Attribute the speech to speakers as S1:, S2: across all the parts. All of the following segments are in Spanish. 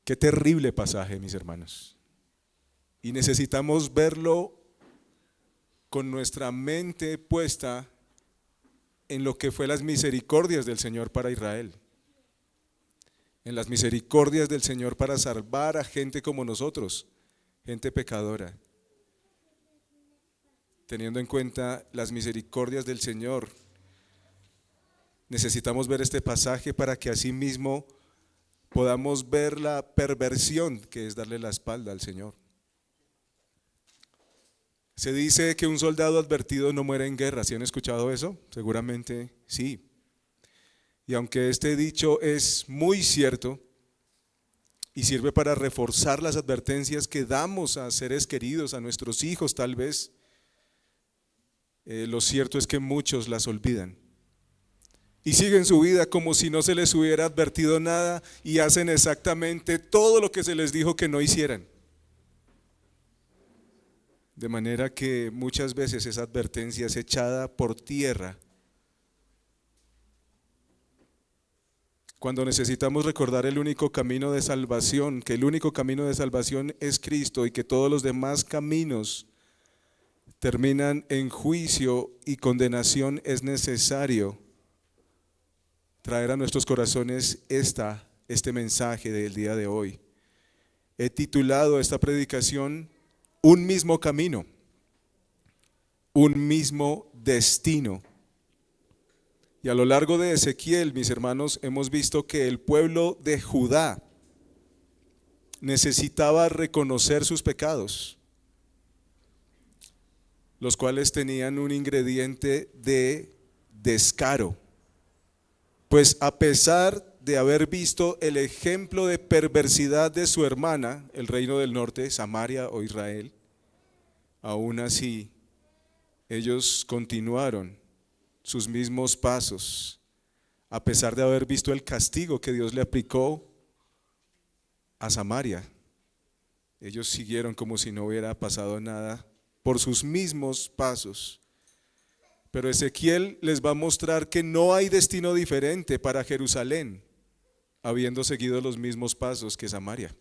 S1: Qué terrible pasaje, mis hermanos. Y necesitamos verlo con nuestra mente puesta en lo que fue las misericordias del Señor para Israel. En las misericordias del Señor para salvar a gente como nosotros, gente pecadora. Teniendo en cuenta las misericordias del Señor, necesitamos ver este pasaje para que así mismo podamos ver la perversión que es darle la espalda al Señor. Se dice que un soldado advertido no muere en guerra. ¿Sí han escuchado eso? Seguramente sí. Y aunque este dicho es muy cierto y sirve para reforzar las advertencias que damos a seres queridos, a nuestros hijos tal vez, lo cierto es que muchos las olvidan y siguen su vida como si no se les hubiera advertido nada y hacen exactamente todo lo que se les dijo que no hicieran. De manera que muchas veces esa advertencia es echada por tierra. Cuando necesitamos recordar el único camino de salvación, que el único camino de salvación es Cristo y que todos los demás caminos terminan en juicio y condenación, es necesario traer a nuestros corazones este mensaje del día de hoy. He titulado esta predicación Un mismo camino, un mismo destino. Y a lo largo de Ezequiel, mis hermanos, hemos visto que el pueblo de Judá necesitaba reconocer sus pecados, los cuales tenían un ingrediente de descaro. Pues a pesar de haber visto el ejemplo de perversidad de su hermana, el reino del norte, Samaria o Israel, aún así ellos continuaron sus mismos pasos, a pesar de haber visto el castigo que Dios le aplicó a Samaria. Ellos siguieron como si no hubiera pasado nada por sus mismos pasos. Pero Ezequiel les va a mostrar que no hay destino diferente para Jerusalén, habiendo seguido los mismos pasos que Samaria.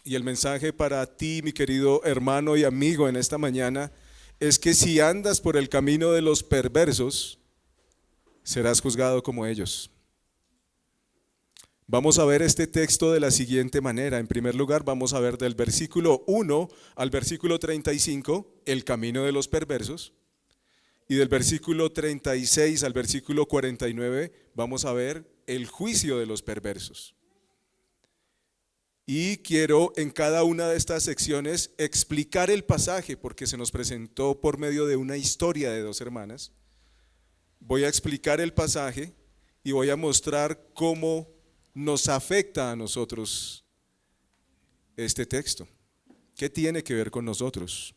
S1: Y el mensaje para ti, mi querido hermano y amigo, en esta mañana, es que si andas por el camino de los perversos, serás juzgado como ellos. Vamos a ver este texto de la siguiente manera. En primer lugar, vamos a ver del versículo 1 al versículo 35, el camino de los perversos. Y del versículo 36 al versículo 49, vamos a ver el juicio de los perversos. Y quiero en cada una de estas secciones explicar el pasaje, porque se nos presentó por medio de una historia de dos hermanas. Voy a explicar el pasaje y voy a mostrar cómo nos afecta a nosotros este texto. ¿Qué tiene que ver con nosotros?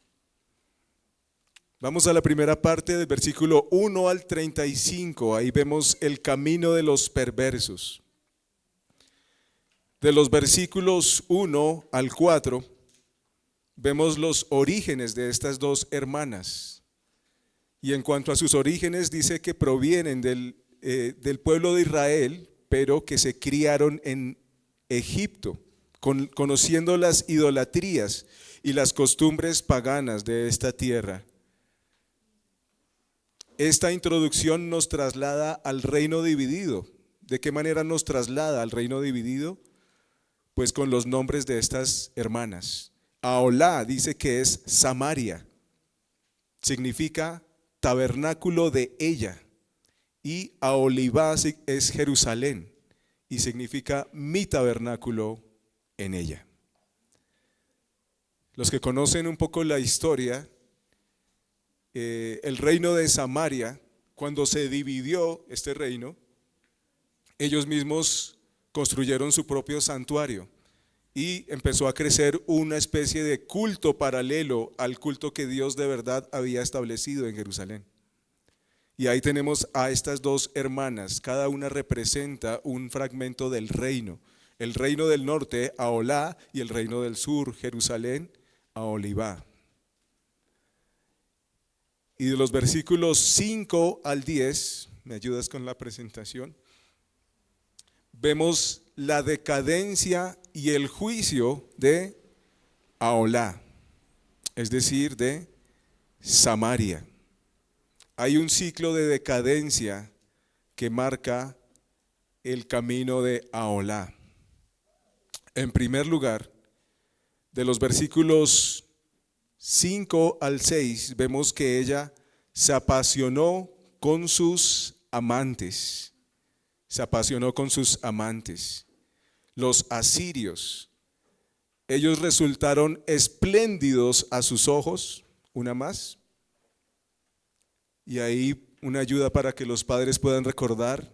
S1: Vamos a la primera parte del versículo 1 al 35. Ahí vemos el camino de los perversos. De los versículos 1 al 4 vemos los orígenes de estas dos hermanas. Y en cuanto a sus orígenes, dice que provienen del pueblo de Israel, pero que se criaron en Egipto, conociendo las idolatrías y las costumbres paganas de esta tierra. Esta introducción nos traslada al reino dividido. ¿De qué manera nos traslada al reino dividido? Pues con los nombres de estas hermanas. Aholá dice que es Samaria, significa tabernáculo de ella. Y Aholibá es Jerusalén y significa mi tabernáculo en ella. Los que conocen un poco la historia, el reino de Samaria, cuando se dividió este reino, ellos mismos construyeron su propio santuario y empezó a crecer una especie de culto paralelo al culto que Dios de verdad había establecido en Jerusalén. Y ahí tenemos a estas dos hermanas, cada una representa un fragmento del reino. El reino del norte, Aholá, y el reino del sur, Jerusalén, Aholibá. Y de los versículos 5 al 10, ¿me ayudas con la presentación? Vemos la decadencia y el juicio de Aholá, es decir, de Samaria. Hay un ciclo de decadencia que marca el camino de Aholá. En primer lugar, de los versículos 5 al 6, vemos que ella se apasionó con sus amantes. Se apasionó con sus amantes. Los asirios, ellos resultaron espléndidos a sus ojos, una más. Y ahí una ayuda para que los padres puedan recordar.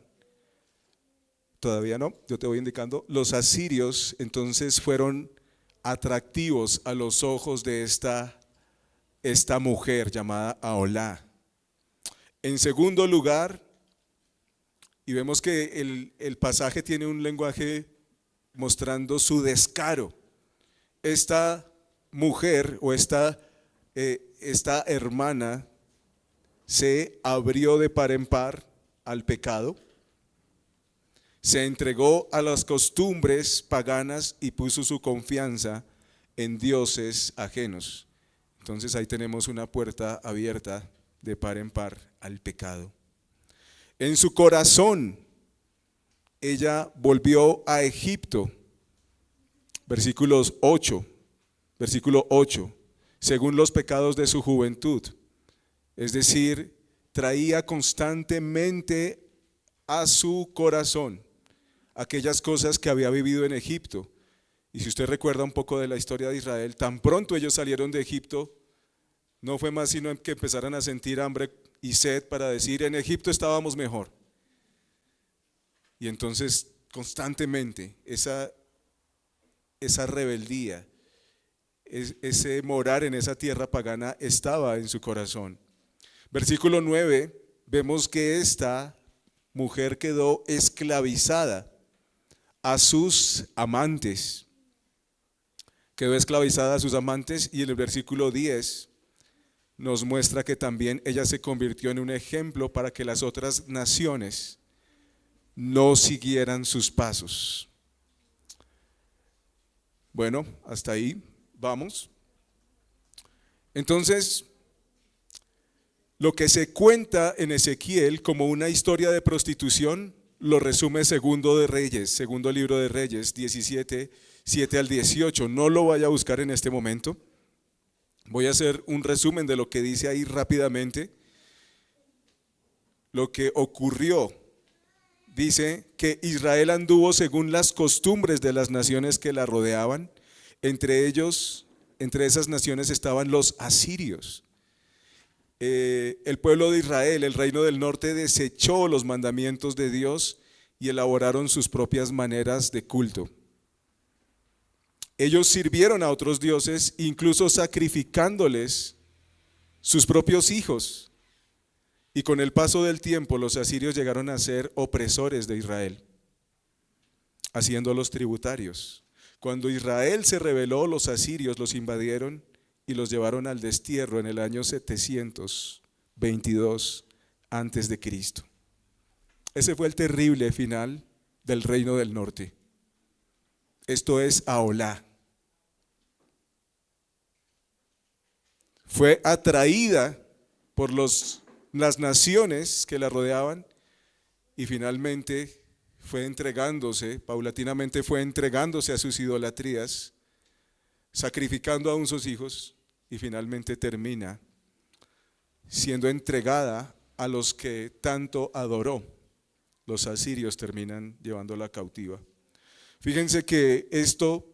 S1: Todavía no, yo te voy indicando. Los asirios entonces fueron atractivos a los ojos de esta mujer llamada Aholá. En segundo lugar, y vemos que el pasaje tiene un lenguaje mostrando su descaro. Esta mujer o esta hermana se abrió de par en par al pecado, se entregó a las costumbres paganas y puso su confianza en dioses ajenos. Entonces ahí tenemos una puerta abierta de par en par al pecado. En su corazón, ella volvió a Egipto, versículo 8, según los pecados de su juventud. Es decir, traía constantemente a su corazón aquellas cosas que había vivido en Egipto. Y si usted recuerda un poco de la historia de Israel, tan pronto ellos salieron de Egipto, no fue más sino que empezaran a sentir hambre y sed para decir, en Egipto estábamos mejor. Y entonces constantemente esa rebeldía, ese morar en esa tierra pagana estaba en su corazón. Versículo 9, vemos que esta mujer quedó esclavizada a sus amantes. Quedó esclavizada a sus amantes y en el versículo 10 nos muestra que también ella se convirtió en un ejemplo para que las otras naciones no siguieran sus pasos. Bueno, hasta ahí vamos. Entonces, lo que se cuenta en Ezequiel como una historia de prostitución, lo resume segundo libro de Reyes, 17, 7 al 18. No lo vaya a buscar en este momento. Voy a hacer un resumen de lo que dice ahí rápidamente. Lo que ocurrió, dice que Israel anduvo según las costumbres de las naciones que la rodeaban. Entre esas naciones estaban los asirios. El pueblo de Israel, el reino del norte, desechó los mandamientos de Dios y elaboraron sus propias maneras de culto. Ellos sirvieron a otros dioses, incluso sacrificándoles sus propios hijos. Y con el paso del tiempo, los asirios llegaron a ser opresores de Israel, haciéndolos tributarios. Cuando Israel se rebeló, los asirios los invadieron y los llevaron al destierro en el año 722 antes de Cristo. Ese fue el terrible final del reino del norte. Esto es Aholá. Fue atraída por las naciones que la rodeaban y finalmente paulatinamente fue entregándose a sus idolatrías, sacrificando aún sus hijos y finalmente termina siendo entregada a los que tanto adoró. Los asirios terminan llevándola cautiva. Fíjense que esto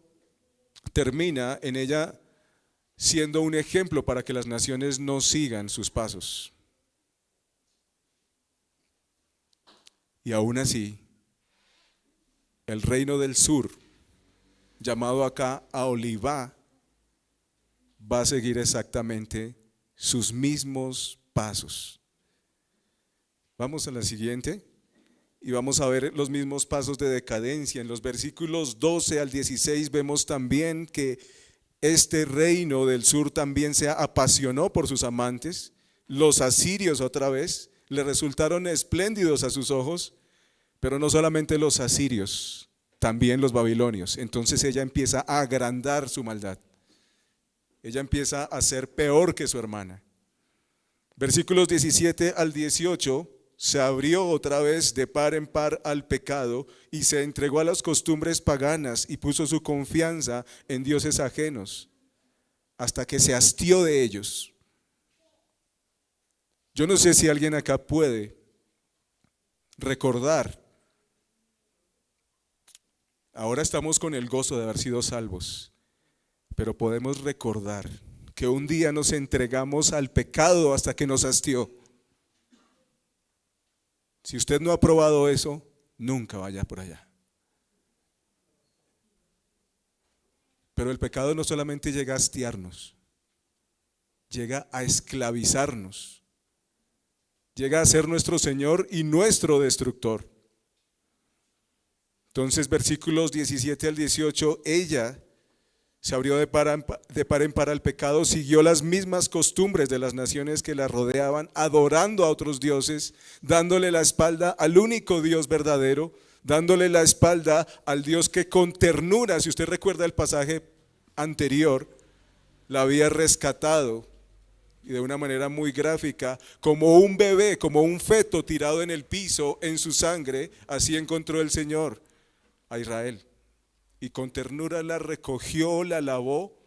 S1: termina en ella siendo un ejemplo para que las naciones no sigan sus pasos. Y aún así, el reino del sur, llamado acá Aholibá, va a seguir exactamente sus mismos pasos. Vamos a la siguiente y vamos a ver los mismos pasos de decadencia. En los versículos 12 al 16 vemos también que este reino del sur también se apasionó por sus amantes. Los asirios otra vez le resultaron espléndidos a sus ojos, pero no solamente los asirios, también los babilonios. Entonces ella empieza a agrandar su maldad. Ella empieza a ser peor que su hermana. Versículos 17 al 18, se abrió otra vez de par en par al pecado y se entregó a las costumbres paganas y puso su confianza en dioses ajenos, hasta que se hastió de ellos. Yo no sé si alguien acá puede recordar. Ahora estamos con el gozo de haber sido salvos, pero podemos recordar que un día nos entregamos al pecado hasta que nos hastió. Si usted no ha probado eso, nunca vaya por allá. Pero el pecado no solamente llega a hastiarnos, llega a esclavizarnos, llega a ser nuestro Señor y nuestro destructor. Entonces, versículos 17 al 18, ella se abrió de par en par al pecado, siguió las mismas costumbres de las naciones que la rodeaban, adorando a otros dioses, dándole la espalda al único Dios verdadero, dándole la espalda al Dios que con ternura, si usted recuerda el pasaje anterior, la había rescatado, y de una manera muy gráfica, como un bebé, como un feto tirado en el piso en su sangre, así encontró el Señor a Israel. Y con ternura la recogió, la lavó,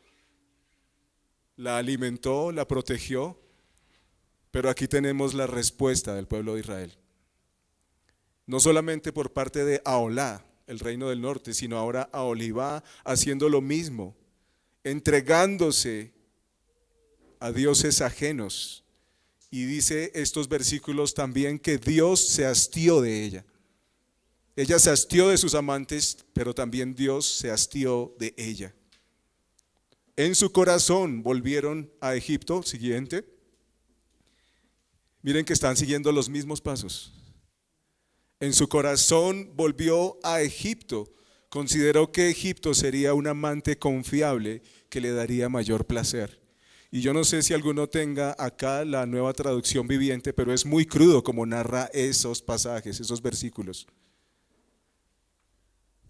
S1: la alimentó, la protegió. Pero aquí tenemos la respuesta del pueblo de Israel. No solamente por parte de Aholá, el reino del norte, sino ahora Aholibá haciendo lo mismo, entregándose a dioses ajenos. Y dice estos versículos también que Dios se hastió de ella. Ella se hastió de sus amantes, pero también Dios se hastió de ella. En su corazón volvieron a Egipto. Siguiente. Miren que están siguiendo los mismos pasos. En su corazón volvió a Egipto. Consideró que Egipto sería un amante confiable que le daría mayor placer. Y yo no sé si alguno tenga acá la Nueva Traducción Viviente, pero es muy crudo como narra esos pasajes, esos versículos,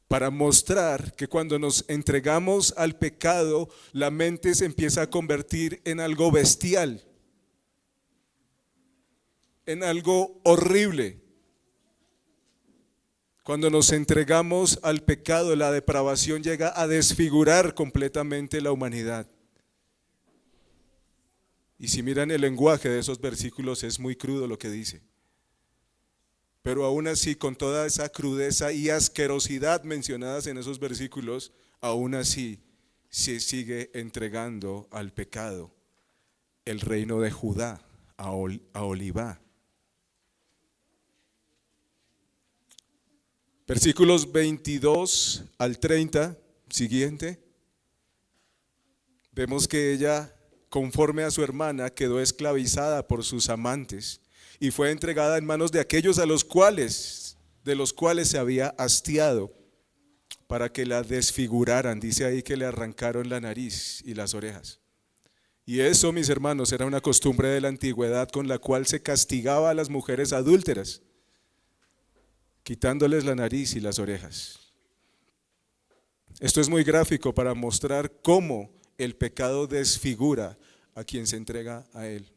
S1: para mostrar que cuando nos entregamos al pecado, la mente se empieza a convertir en algo bestial, en algo horrible. Cuando nos entregamos al pecado, la depravación llega a desfigurar completamente la humanidad. Y si miran el lenguaje de esos versículos, es muy crudo lo que dice. Pero aún así, con toda esa crudeza y asquerosidad mencionadas en esos versículos, aún así se sigue entregando al pecado el reino de Judá, a Aholibá. Versículos 22 al 30, siguiente, vemos que ella, conforme a su hermana, quedó esclavizada por sus amantes y fue entregada en manos de aquellos de los cuales se había hastiado, para que la desfiguraran. Dice ahí que le arrancaron la nariz y las orejas. Y eso, mis hermanos, era una costumbre de la antigüedad con la cual se castigaba a las mujeres adúlteras, quitándoles la nariz y las orejas. Esto es muy gráfico para mostrar cómo el pecado desfigura a quien se entrega a él.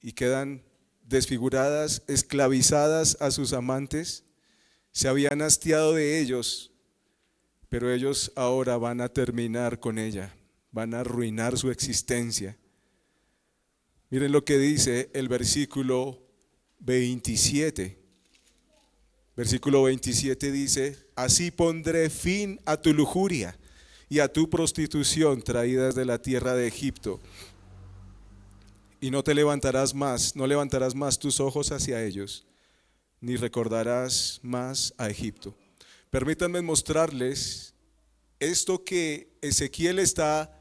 S1: Y quedan desfiguradas, esclavizadas a sus amantes. Se habían hastiado de ellos, pero ellos ahora van a terminar con ella, van a arruinar su existencia. Miren lo que dice el versículo 27. Versículo 27 dice: así pondré fin a tu lujuria y a tu prostitución traídas de la tierra de Egipto. Y no levantarás más tus ojos hacia ellos, ni recordarás más a Egipto. Permítanme mostrarles esto que Ezequiel está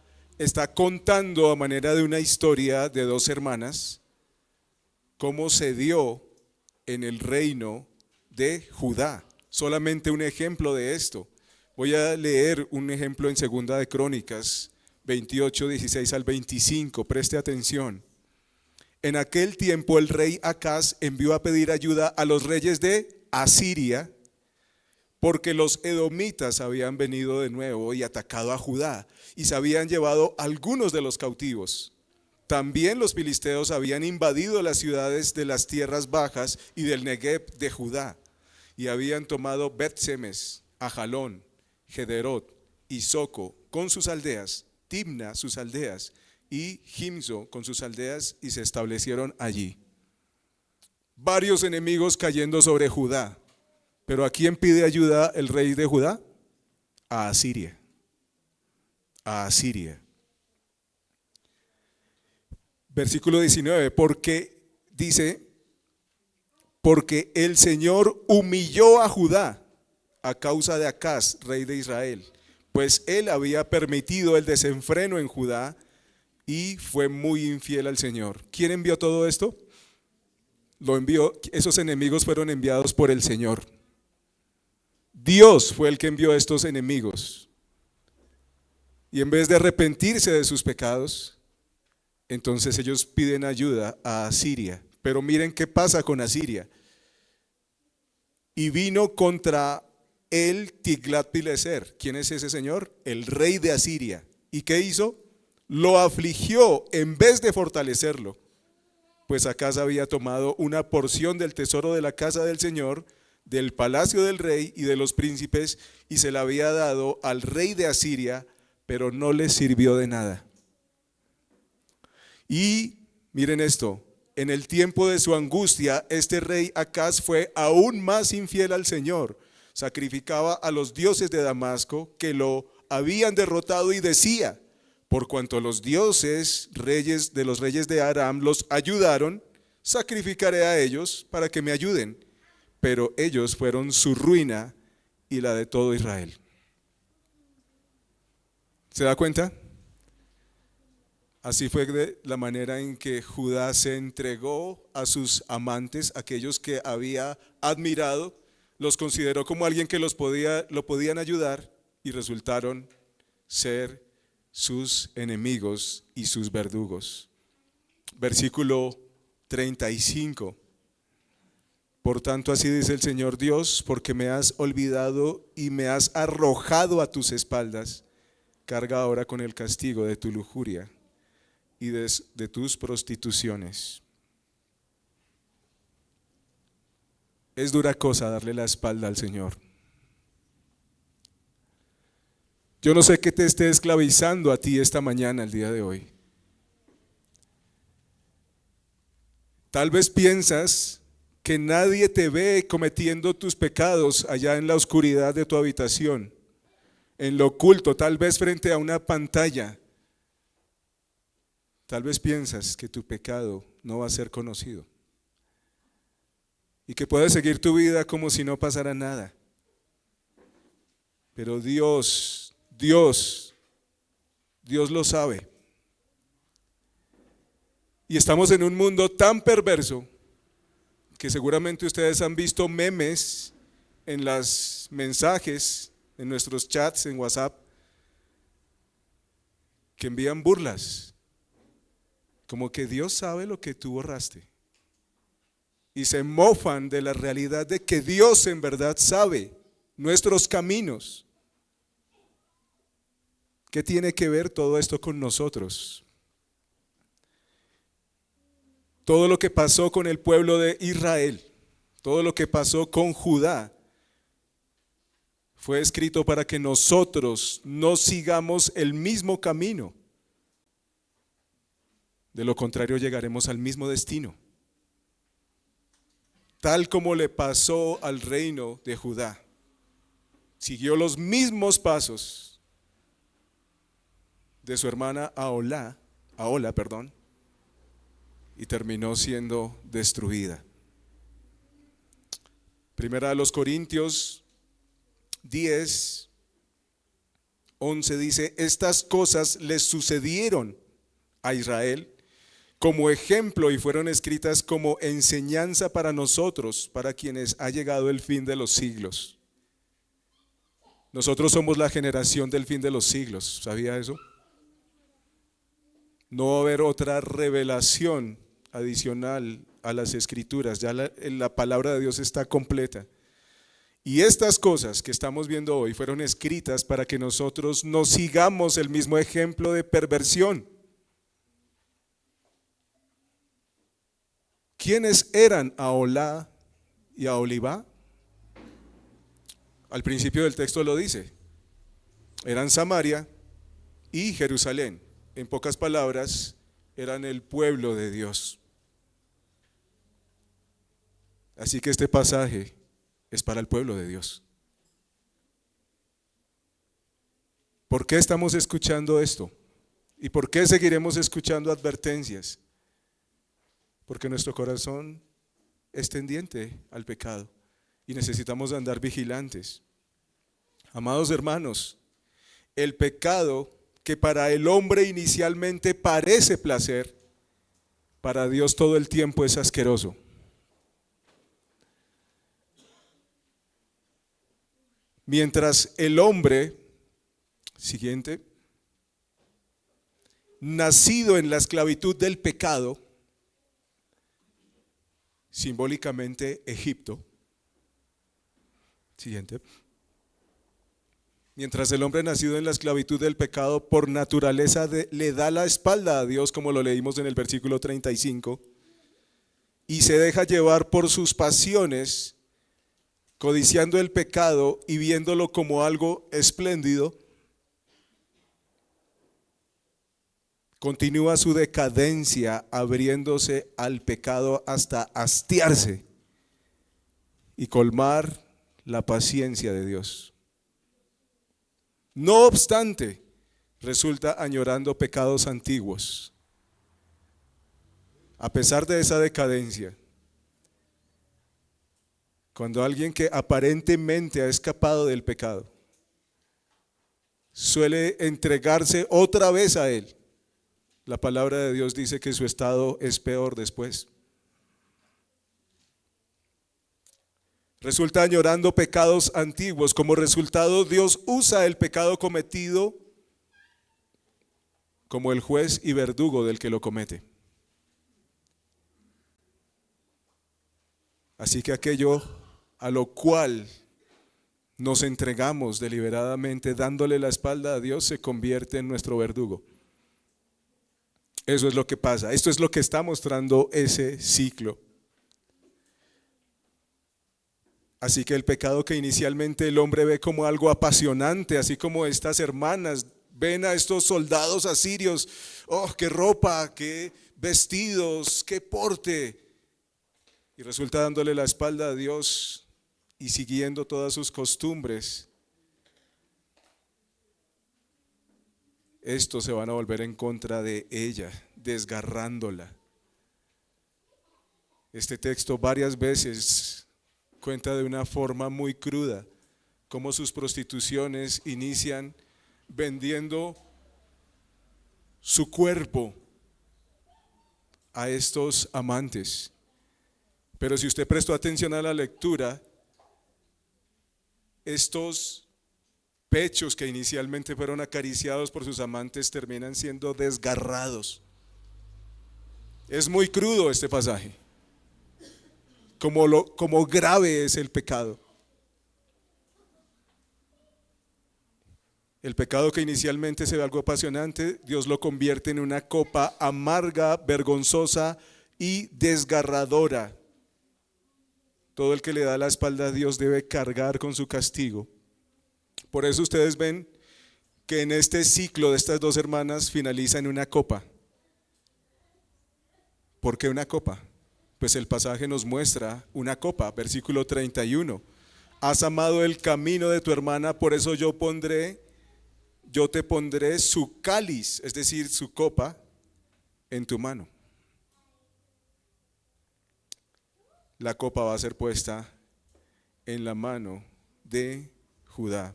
S1: contando a manera de una historia de dos hermanas, cómo se dio en el reino de Judá. Solamente un ejemplo de esto. Voy a leer un ejemplo en Segunda de Crónicas 28, 16 al 25. Preste atención. En aquel tiempo el rey Acaz envió a pedir ayuda a los reyes de Asiria porque los edomitas habían venido de nuevo y atacado a Judá y se habían llevado algunos de los cautivos. También los filisteos habían invadido las ciudades de las tierras bajas y del Negev de Judá y habían tomado Bet-Semes, Ajalón, Gederot y Soco con sus aldeas, Timna sus aldeas y Gimzo con sus aldeas, y se establecieron allí. Varios enemigos cayendo sobre Judá. Pero ¿a quién pide ayuda el rey de Judá? A Asiria. A Asiria. Versículo 19, porque dice, porque el Señor humilló a Judá a causa de Acaz, rey de Israel, pues él había permitido el desenfreno en Judá y fue muy infiel al Señor. ¿Quién envió todo esto? Lo envió, esos enemigos fueron enviados por el Señor. Dios fue el que envió a estos enemigos. Y en vez de arrepentirse de sus pecados, entonces ellos piden ayuda a Asiria. Pero miren qué pasa con Asiria. Y vino contra él Tiglat-Pileser. ¿Quién es ese señor? El rey de Asiria. ¿Y qué hizo? Lo afligió en vez de fortalecerlo. Pues Acaz había tomado una porción del tesoro de la casa del Señor, del palacio del rey y de los príncipes, y se la había dado al rey de Asiria, pero no le sirvió de nada. Y miren esto, en el tiempo de su angustia, este rey Acaz fue aún más infiel al Señor. Sacrificaba a los dioses de Damasco que lo habían derrotado y decía, por cuanto los dioses reyes de los reyes de Aram los ayudaron, sacrificaré a ellos para que me ayuden. Pero ellos fueron su ruina y la de todo Israel. ¿Se da cuenta? Así fue de la manera en que Judá se entregó a sus amantes, aquellos que había admirado, los consideró como alguien que lo podían ayudar y resultaron ser sus enemigos y sus verdugos. Versículo 35. Por tanto, así dice el Señor Dios, porque me has olvidado y me has arrojado a tus espaldas, carga ahora con el castigo de tu lujuria y de tus prostituciones. Es dura cosa darle la espalda al Señor. Yo no sé qué te esté esclavizando a ti esta mañana, el día de hoy. Tal vez piensas que nadie te ve cometiendo tus pecados allá en la oscuridad de tu habitación, en lo oculto, tal vez frente a una pantalla. Tal vez piensas que tu pecado no va a ser conocido y que puedes seguir tu vida como si no pasara nada. Pero Dios lo sabe. Y estamos en un mundo tan perverso que seguramente ustedes han visto memes en los mensajes, en nuestros chats, en WhatsApp, que envían burlas, como que Dios sabe lo que tú borraste. Y se mofan de la realidad de que Dios en verdad sabe nuestros caminos. ¿Qué tiene que ver todo esto con nosotros? Todo lo que pasó con el pueblo de Israel, todo lo que pasó con Judá, fue escrito para que nosotros no sigamos el mismo camino. De lo contrario, llegaremos al mismo destino. Tal como le pasó al reino de Judá. Siguió los mismos pasos de su hermana Ahola, y terminó siendo destruida. Primera de los Corintios 10, 11 dice, estas cosas les sucedieron a Israel como ejemplo y fueron escritas como enseñanza para nosotros, para quienes ha llegado el fin de los siglos. Nosotros somos la generación del fin de los siglos, ¿sabía eso? No va a haber otra revelación adicional a las escrituras, ya la palabra de Dios está completa. Y estas cosas que estamos viendo hoy fueron escritas para que nosotros no sigamos el mismo ejemplo de perversión. ¿Quiénes eran Aholá y Aholibá? Al principio del texto lo dice. Eran Samaria y Jerusalén. En pocas palabras, eran el pueblo de Dios. Así que este pasaje es para el pueblo de Dios. ¿Por qué estamos escuchando esto? ¿Y por qué seguiremos escuchando advertencias? Porque nuestro corazón es tendiente al pecado y necesitamos andar vigilantes. Amados hermanos, el pecado que para el hombre inicialmente parece placer, para Dios todo el tiempo es asqueroso. Mientras el hombre, siguiente, nacido en la esclavitud del pecado, simbólicamente Egipto, siguiente, mientras el hombre nacido en la esclavitud del pecado por naturaleza le da la espalda a Dios, como lo leímos en el versículo 35, y se deja llevar por sus pasiones, codiciando el pecado y viéndolo como algo espléndido, continúa su decadencia abriéndose al pecado hasta hastiarse y colmar la paciencia de Dios. No obstante, resulta añorando pecados antiguos. A pesar de esa decadencia, cuando alguien que aparentemente ha escapado del pecado suele entregarse otra vez a él, la palabra de Dios dice que su estado es peor después. Resulta añorando pecados antiguos. Como resultado, Dios usa el pecado cometido como el juez y verdugo del que lo comete. Así que aquello a lo cual nos entregamos deliberadamente, dándole la espalda a Dios, se convierte en nuestro verdugo. Eso es lo que pasa. Esto es lo que está mostrando ese ciclo. Así que el pecado que inicialmente el hombre ve como algo apasionante, así como estas hermanas ven a estos soldados asirios, oh, qué ropa, qué vestidos, qué porte, y resulta dándole la espalda a Dios y siguiendo todas sus costumbres. Estos se van a volver en contra de ella, desgarrándola. Este texto varias veces cuenta de una forma muy cruda cómo sus prostituciones inician vendiendo su cuerpo a estos amantes. Pero si usted prestó atención a la lectura, estos pechos que inicialmente fueron acariciados por sus amantes terminan siendo desgarrados. Es muy crudo este pasaje, como grave es el pecado. El pecado que inicialmente se ve algo apasionante, Dios lo convierte en una copa amarga, vergonzosa y desgarradora. Todo el que le da la espalda a Dios debe cargar con su castigo. Por eso ustedes ven que en este ciclo de estas dos hermanas finaliza en una copa. ¿Por qué una copa? Pues el pasaje nos muestra una copa, versículo 31. Has amado el camino de tu hermana, por eso yo te pondré su cáliz, es decir, su copa, en tu mano. La copa va a ser puesta en la mano de Judá.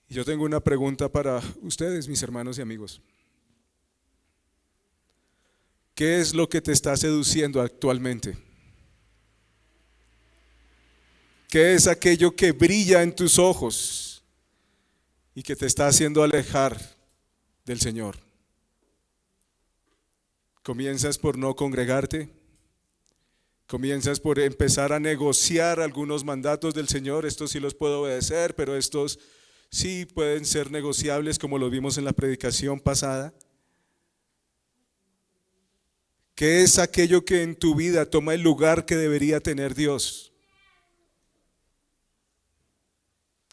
S1: Yo tengo una pregunta para ustedes, mis hermanos y amigos. ¿Qué es lo que te está seduciendo actualmente? ¿Qué es aquello que brilla en tus ojos y que te está haciendo alejar del Señor? ¿Comienzas por no congregarte? Comienzas por empezar a negociar algunos mandatos del Señor. Estos sí los puedo obedecer, pero estos sí pueden ser negociables, como lo vimos en la predicación pasada. ¿Qué es aquello que en tu vida toma el lugar que debería tener Dios?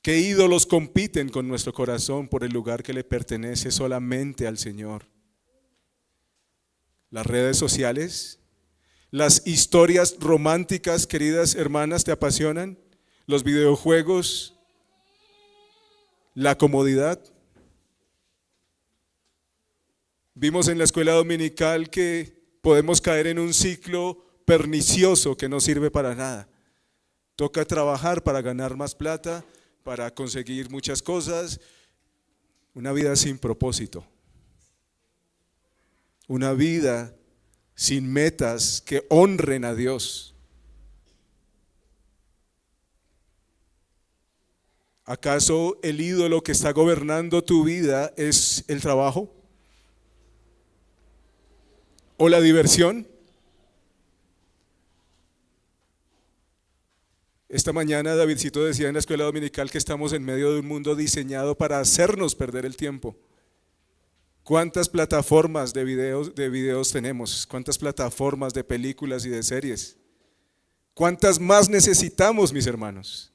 S1: ¿Qué ídolos compiten con nuestro corazón por el lugar que le pertenece solamente al Señor? Las redes sociales, las historias románticas, queridas hermanas, ¿te apasionan? Los videojuegos, la comodidad. Vimos en la escuela dominical que podemos caer en un ciclo pernicioso que no sirve para nada. Toca trabajar para ganar más plata, para conseguir muchas cosas, una vida sin propósito, una vida sin metas que honren a Dios. ¿Acaso el ídolo que está gobernando tu vida es el trabajo? ¿O la diversión? Esta mañana Davidcito decía en la escuela dominical que estamos en medio de un mundo diseñado para hacernos perder el tiempo. ¿Cuántas plataformas de videos tenemos? ¿Cuántas plataformas de películas y de series? ¿Cuántas más necesitamos, mis hermanos?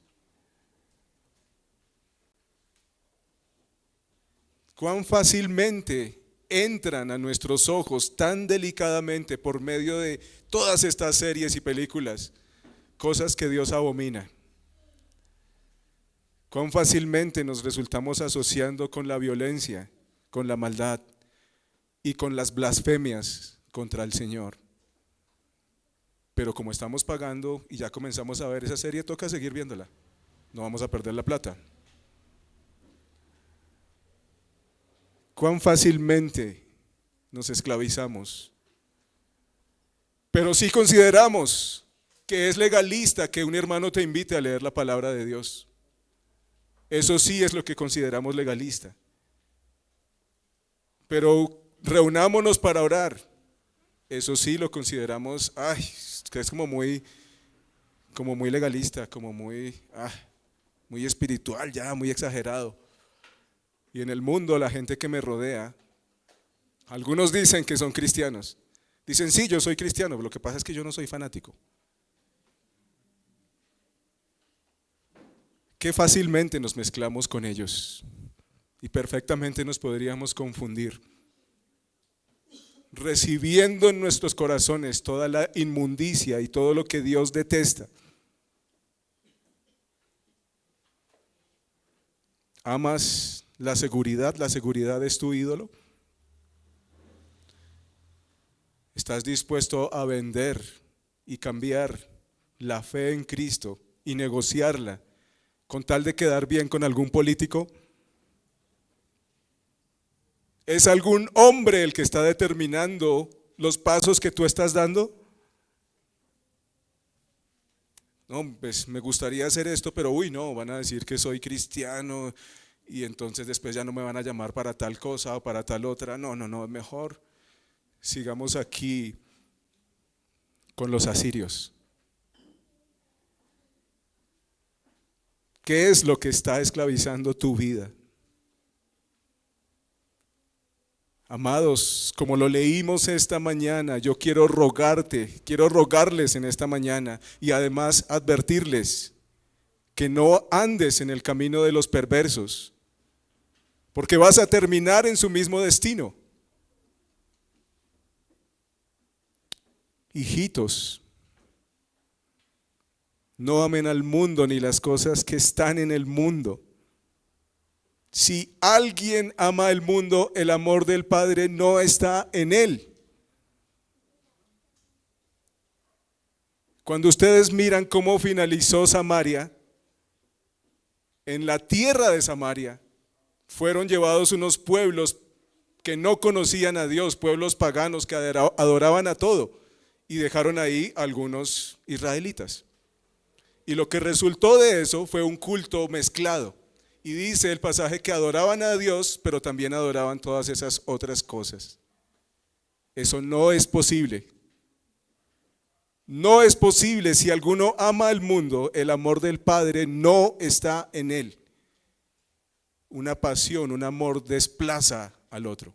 S1: ¿Cuán fácilmente entran a nuestros ojos tan delicadamente por medio de todas estas series y películas cosas que Dios abomina? ¿Cuán fácilmente nos resultamos asociando con la violencia, con la maldad y con las blasfemias contra el Señor? Pero como estamos pagando y ya comenzamos a ver esa serie, toca seguir viéndola. No vamos a perder la plata. ¿Cuán fácilmente nos esclavizamos? Pero si consideramos que es legalista que un hermano te invite a leer la palabra de Dios. Eso sí es lo que consideramos legalista. Pero reunámonos para orar. Eso sí lo consideramos, que es como muy legalista, como muy espiritual ya, muy exagerado. Y en el mundo la gente que me rodea, algunos dicen que son cristianos. Dicen, sí, yo soy cristiano, pero lo que pasa es que yo no soy fanático. Qué fácilmente nos mezclamos con ellos y perfectamente nos podríamos confundir, recibiendo en nuestros corazones toda la inmundicia y todo lo que Dios detesta. ¿Amas la seguridad? ¿La seguridad es tu ídolo? ¿Estás dispuesto a vender y cambiar la fe en Cristo y negociarla con tal de quedar bien con algún político? ¿Es algún hombre el que está determinando los pasos que tú estás dando? No, pues me gustaría hacer esto, pero no, van a decir que soy cristiano y entonces después ya no me van a llamar para tal cosa o para tal otra. No, mejor sigamos aquí con los asirios. ¿Qué es lo que está esclavizando tu vida? Amados, como lo leímos esta mañana, yo quiero rogarles en esta mañana y además advertirles que no andes en el camino de los perversos, porque vas a terminar en su mismo destino. Hijitos, no amen al mundo ni las cosas que están en el mundo. Si alguien ama el mundo, el amor del Padre no está en él. Cuando ustedes miran cómo finalizó Samaria, en la tierra de Samaria fueron llevados unos pueblos que no conocían a Dios, pueblos paganos que adoraban a todo, y dejaron ahí algunos israelitas. Y lo que resultó de eso fue un culto mezclado. Y dice el pasaje que adoraban a Dios, pero también adoraban todas esas otras cosas. Eso no es posible. No es posible. Si alguno ama al mundo, el amor del Padre no está en él. Una pasión, un amor desplaza al otro.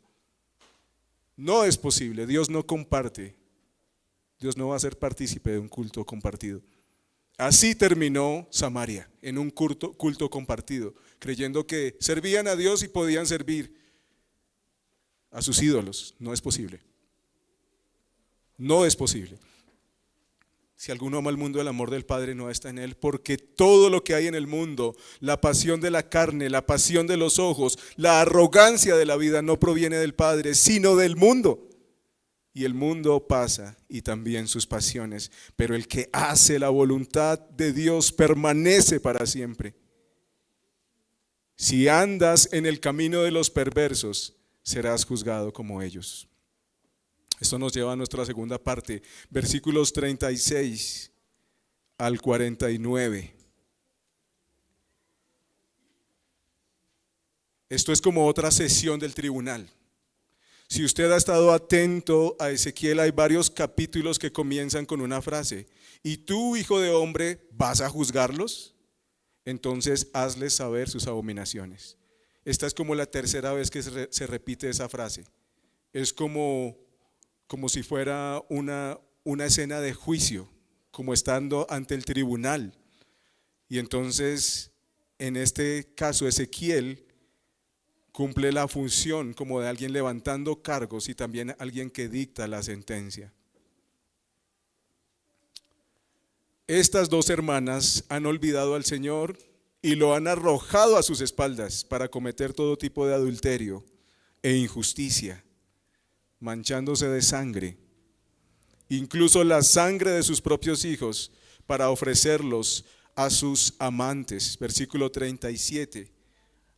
S1: No es posible. Dios no comparte. Dios no va a ser partícipe de un culto compartido. Así terminó Samaria, en un culto compartido, creyendo que servían a Dios y podían servir a sus ídolos. No es posible. No es posible. Si alguno ama al mundo, el amor del Padre no está en él, porque todo lo que hay en el mundo, la pasión de la carne, la pasión de los ojos, la arrogancia de la vida no proviene del Padre, sino del mundo. Y el mundo pasa y también sus pasiones, pero el que hace la voluntad de Dios permanece para siempre. Si andas en el camino de los perversos, serás juzgado como ellos. Esto nos lleva a nuestra segunda parte, versículos 36 al 49. Esto es como otra sesión del tribunal. Si usted ha estado atento a Ezequiel, hay varios capítulos que comienzan con una frase: ¿y tú, hijo de hombre, vas a juzgarlos? Entonces hazles saber sus abominaciones. Esta es como la tercera vez que se repite esa frase. Es como si fuera una escena de juicio, como estando ante el tribunal. Y entonces, en este caso, Ezequiel cumple la función como de alguien levantando cargos y también alguien que dicta la sentencia. Estas dos hermanas han olvidado al Señor y lo han arrojado a sus espaldas para cometer todo tipo de adulterio e injusticia, manchándose de sangre, incluso la sangre de sus propios hijos, para ofrecerlos a sus amantes. Versículo 37.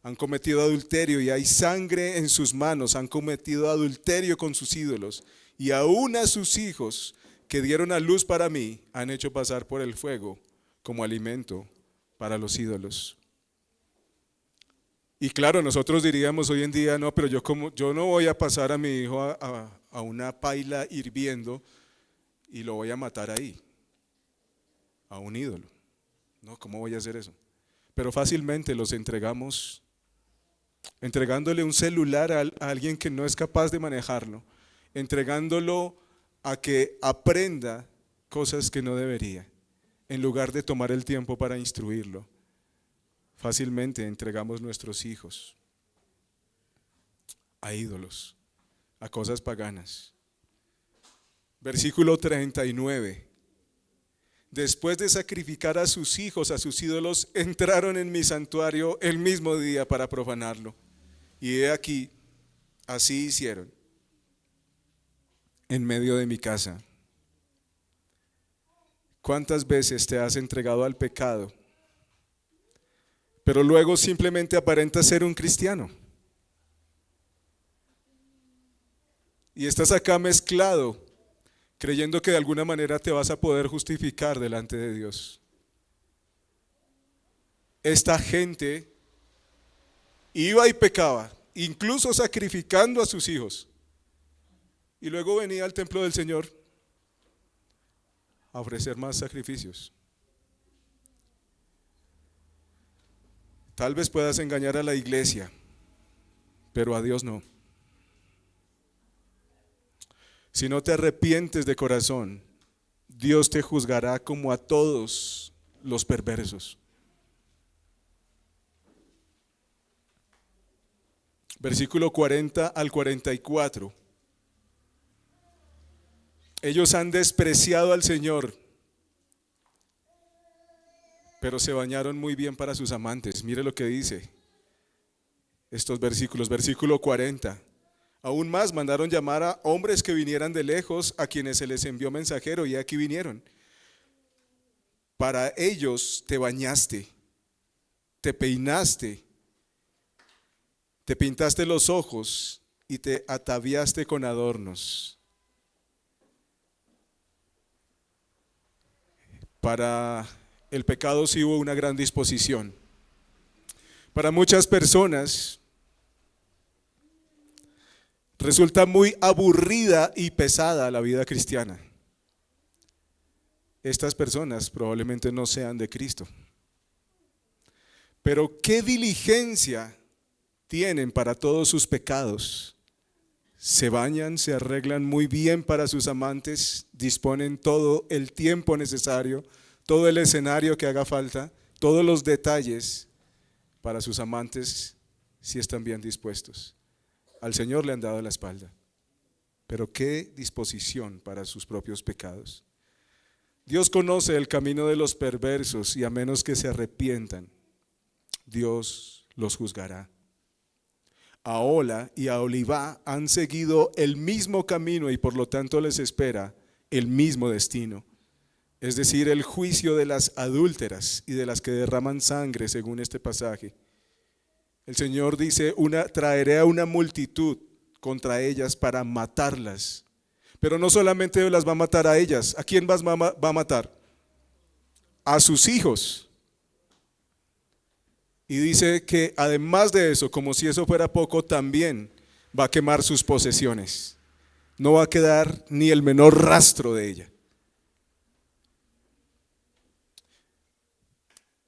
S1: Han cometido adulterio y hay sangre en sus manos, han cometido adulterio con sus ídolos, y aún a sus hijos que dieron a luz para mí han hecho pasar por el fuego como alimento para los ídolos. Y claro, nosotros diríamos hoy en día: no, pero yo no voy a pasar a mi hijo a una paila hirviendo y lo voy a matar ahí, a un ídolo. No, ¿cómo voy a hacer eso? Pero fácilmente los entregamos, entregándole un celular a alguien que no es capaz de manejarlo, entregándolo a que aprenda cosas que no debería, en lugar de tomar el tiempo para instruirlo. Fácilmente entregamos nuestros hijos a ídolos, a cosas paganas. Versículo 39. Después de sacrificar a sus hijos, a sus ídolos, entraron en mi santuario el mismo día para profanarlo. Y he aquí, así hicieron en medio de mi casa. ¿Cuántas veces te has entregado al pecado, pero luego simplemente aparentas ser un cristiano? Y estás acá mezclado, creyendo que de alguna manera te vas a poder justificar delante de Dios. Esta gente iba y pecaba, incluso sacrificando a sus hijos, y luego venía al templo del Señor a ofrecer más sacrificios. Tal vez puedas engañar a la iglesia, pero a Dios no. Si no te arrepientes de corazón, Dios te juzgará como a todos los perversos. Versículo 40 al 44. Ellos han despreciado al Señor, pero se bañaron muy bien para sus amantes. Mire lo que dice estos versículos. Versículo 40. Aún más, mandaron llamar a hombres que vinieran de lejos, a quienes se les envió mensajero, y aquí vinieron. Para ellos te bañaste, te peinaste, te pintaste los ojos y te ataviaste con adornos. Para el pecado sí hubo una gran disposición. Para muchas personas resulta muy aburrida y pesada la vida cristiana. estas personas probablemente no sean de Cristo. Pero ¿qué diligencia tienen para todos sus pecados? Se bañan, se arreglan muy bien para sus amantes, disponen todo el tiempo necesario, todo el escenario que haga falta, todos los detalles para sus amantes si están bien dispuestos. Al Señor le han dado la espalda, pero qué disposición para sus propios pecados. Dios conoce el camino de los perversos y a menos que se arrepientan, Dios los juzgará. Ahola y Aholibá han seguido el mismo camino y por lo tanto les espera el mismo destino, es decir, el juicio de las adúlteras y de las que derraman sangre, según este pasaje. El Señor dice, traeré a una multitud contra ellas para matarlas, pero no solamente las va a matar a ellas. ¿A quién va a matar? A sus hijos. Y dice que además de eso, como si eso fuera poco, también va a quemar sus posesiones. No va a quedar ni el menor rastro de ella.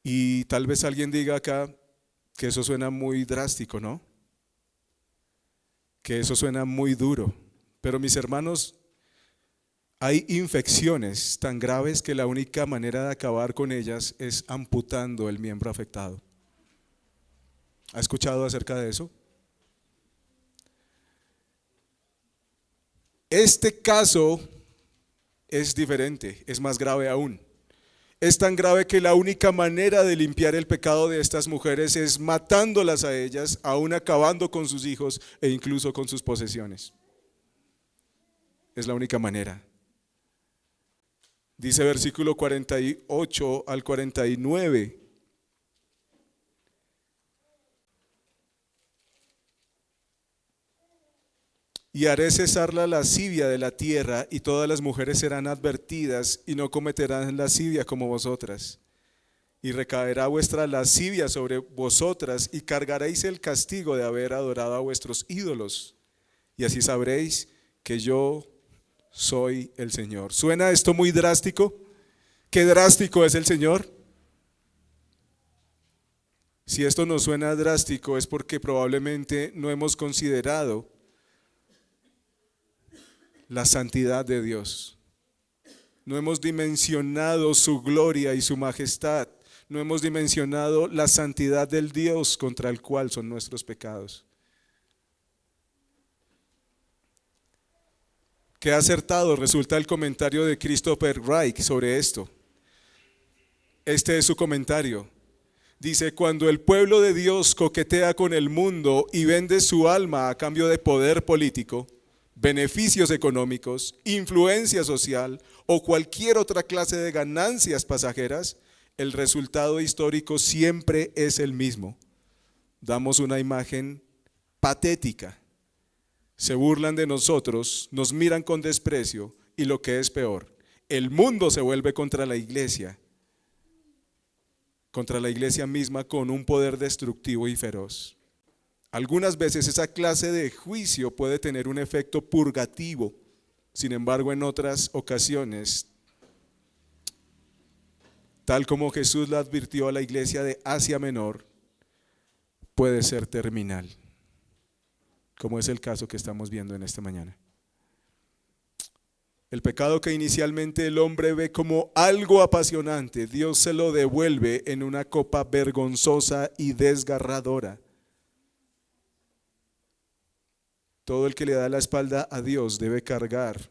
S1: Y tal vez alguien diga acá que eso suena muy drástico, ¿no? Que eso suena muy duro. Pero mis hermanos, hay infecciones tan graves que la única manera de acabar con ellas es amputando el miembro afectado. ¿Ha escuchado acerca de eso? Este caso es diferente, es más grave aún. Es tan grave que la única manera de limpiar el pecado de estas mujeres es matándolas a ellas, aún acabando con sus hijos e incluso con sus posesiones. Es la única manera. Dice versículo 48 al 49. Y haré cesar la lascivia de la tierra, y todas las mujeres serán advertidas, y no cometerán lascivia como vosotras. Y recaerá vuestra lascivia sobre vosotras, y cargaréis el castigo de haber adorado a vuestros ídolos. Y así sabréis que yo soy el Señor. ¿Suena esto muy drástico? ¿Qué drástico es el Señor? Si esto nos suena drástico es porque probablemente no hemos considerado la santidad de Dios. No hemos dimensionado su gloria y su majestad. No hemos dimensionado la santidad del Dios contra el cual son nuestros pecados. Qué acertado resulta el comentario de Christopher Wright sobre esto. Este es su comentario. Dice, cuando el pueblo de Dios coquetea con el mundo y vende su alma a cambio de poder político, beneficios económicos, influencia social o cualquier otra clase de ganancias pasajeras, el resultado histórico siempre es el mismo. Damos una imagen patética. Se burlan de nosotros, nos miran con desprecio y lo que es peor, el mundo se vuelve contra la iglesia misma con un poder destructivo y feroz. Algunas veces esa clase de juicio puede tener un efecto purgativo, sin embargo en otras ocasiones, tal como Jesús le advirtió a la iglesia de Asia Menor, puede ser terminal, como es el caso que estamos viendo en esta mañana. El pecado que inicialmente el hombre ve como algo apasionante, Dios se lo devuelve en una copa vergonzosa y desgarradora. Todo el que le da la espalda a Dios debe cargar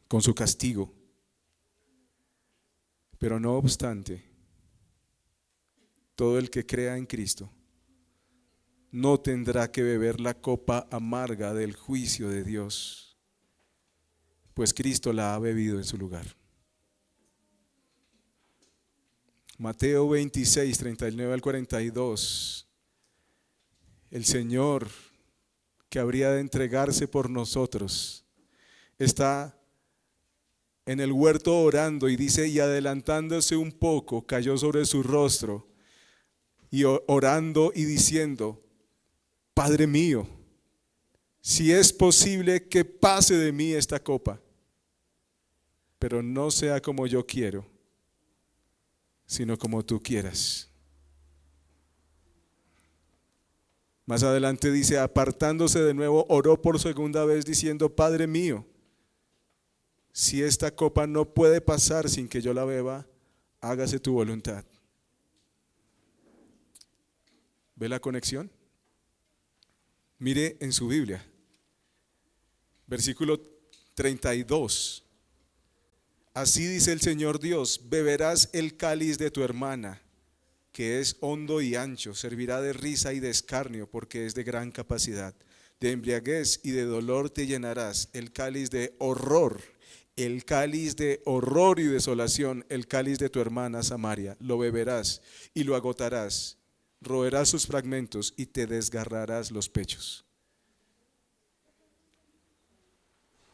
S1: con su castigo. Pero no obstante, todo el que crea en Cristo no tendrá que beber la copa amarga del juicio de Dios, pues Cristo la ha bebido en su lugar. Mateo 26, 39 al 42. El Señor que habría de entregarse por nosotros está en el huerto orando y dice, y adelantándose un poco, cayó sobre su rostro y orando y diciendo, Padre mío, si es posible que pase de mí esta copa, pero no sea como yo quiero, sino como tú quieras. Más adelante dice, apartándose de nuevo, oró por segunda vez diciendo, Padre mío, si esta copa no puede pasar sin que yo la beba, hágase tu voluntad. ¿Ve la conexión? Mire en su Biblia, versículo 32. Así dice el Señor Dios, beberás el cáliz de tu hermana, que es hondo y ancho, servirá de risa y de escarnio, porque es de gran capacidad. De embriaguez y de dolor te llenarás, el cáliz de horror y desolación, el cáliz de tu hermana Samaria, lo beberás y lo agotarás, roerás sus fragmentos y te desgarrarás los pechos.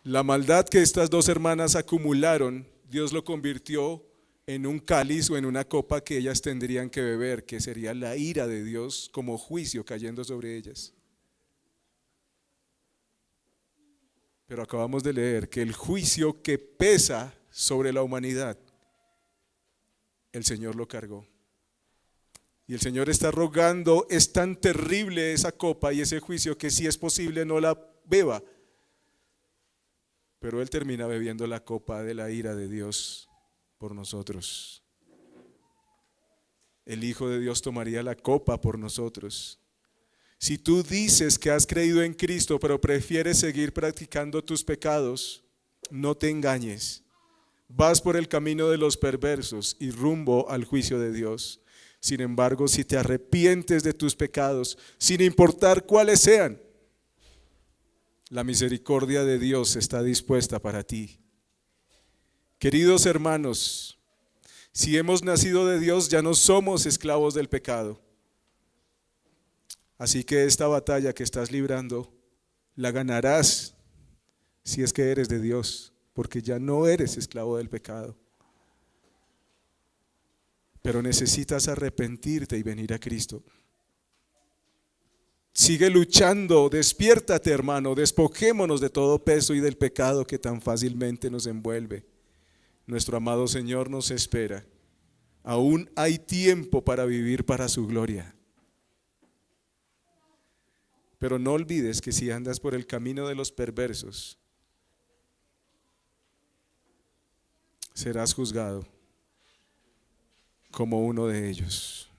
S1: La maldad que estas dos hermanas acumularon, Dios lo convirtió en un cáliz o en una copa que ellas tendrían que beber, que sería la ira de Dios como juicio cayendo sobre ellas. Pero acabamos de leer que el juicio que pesa sobre la humanidad, el Señor lo cargó. Y el Señor está rogando, es tan terrible esa copa y ese juicio que si es posible no la beba. Pero Él termina bebiendo la copa de la ira de Dios por nosotros. El Hijo de Dios tomaría la copa por nosotros. Si tú dices que has creído en Cristo, pero prefieres seguir practicando tus pecados, no te engañes. Vas por el camino de los perversos y rumbo al juicio de Dios. Sin embargo, si te arrepientes de tus pecados, sin importar cuáles sean, la misericordia de Dios está dispuesta para ti. Queridos hermanos, si hemos nacido de Dios, ya no somos esclavos del pecado. Así que esta batalla que estás librando, la ganarás si es que eres de Dios, porque ya no eres esclavo del pecado. Pero necesitas arrepentirte y venir a Cristo. Sigue luchando, despiértate hermano, despojémonos de todo peso y del pecado que tan fácilmente nos envuelve. Nuestro amado Señor nos espera. Aún hay tiempo para vivir para su gloria. Pero no olvides que si andas por el camino de los perversos, serás juzgado como uno de ellos.